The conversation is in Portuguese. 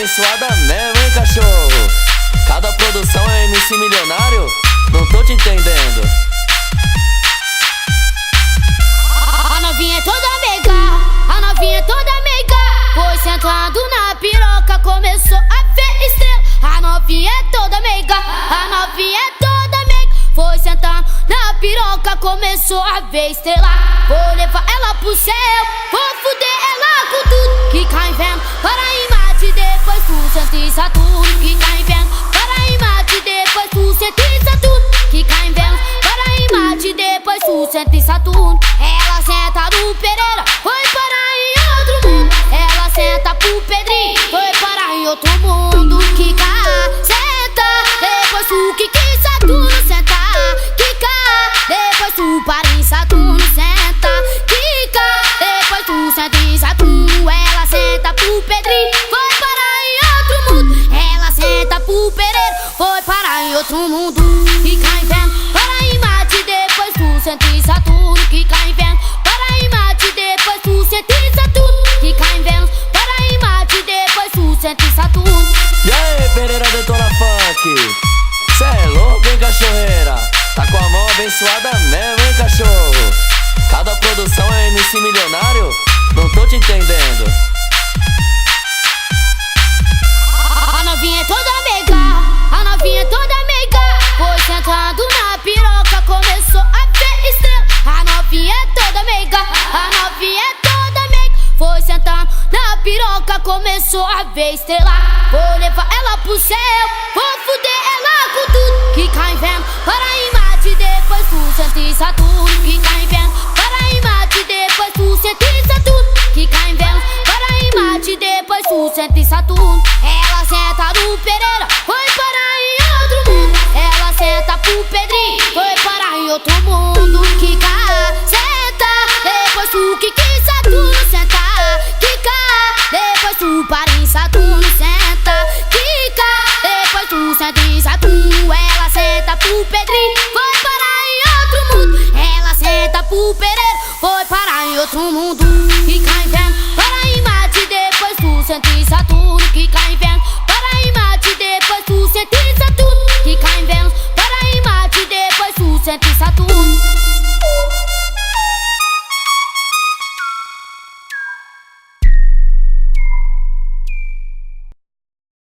abençoada mesmo, hein, cachorro? Cada produção é MC milionário? Não tô te entendendo. A novinha é toda meiga, a novinha é toda meiga. Foi sentando na piroca, começou a ver estrela. A novinha é toda meiga, a novinha é toda meiga. Foi sentando na piroca, começou a ver estrela. Vou levar ela pro céu, vou fuder ela com tudo que cai em vento. Para em Marte, depois pro Centro e Saturno, que cai em vento. Para em Marte, depois pro Centro e Saturno, que cai em vento. Para em Marte, depois pro Centro e Saturno. Ela senta no Pereira, foi parar em outro mundo. Ela senta pro Pedrinho, foi parar em outro mundo. Quica, senta, depois pro Kiki Saturno, senta. Quica, depois tu para em Saturno, senta. Quica, depois tu senta em Saturno. Ela senta pro Pedrinho, foi parar em outro mundo. Ela senta pro Pereira, foi parar em outro mundo. Quica em vento, para em Marte, depois tu senta em Saturno. Quica em vento, para em Marte, depois tu senta em Saturno. Quica em vento, para em Marte, depois tu senta em Saturno. E aí, Pereira Detona Funk? Cê é louco, hein, cachorreira? Tá com a mão abençoada mesmo, hein, cachorro? Cada produção é MC milionário? Não tô te entendendo. A novinha é toda meiga, a novinha é toda meiga. Foi sentando na piroca, começou a ver estrela. A novinha é toda meiga, a novinha é toda meiga. Foi sentando na piroca, começou a ver estrela. Vou levar ela pro céu, vou fuder ela com tudo que cai em vento. Para em Marte, depois pro Centro e Saturno, que cai em vento. Para em Marte, depois pro Centro e Saturno, que cai em vento. Para em Marte, depois pro Centro e Saturno. Ela senta no Pereira, foi parar em outro mundo. Ela senta pro Pedrinho, foi parar em outro mundo. Quica, senta, depois tu Kiki Saturno, senta. Quica, depois tu para em Saturno, senta. Quica, depois tu senta em Saturno. Ela senta pro Pedrinho, foi parar em outro mundo. Ela senta pro Pereira, foi parar em outro mundo. Quica em vento, para em Marte, depois tu senta em Saturno. Quica em vento, para em Marte, depois tu senta em Saturno. Quica em vento, para em Marte, depois tu senta em Saturno.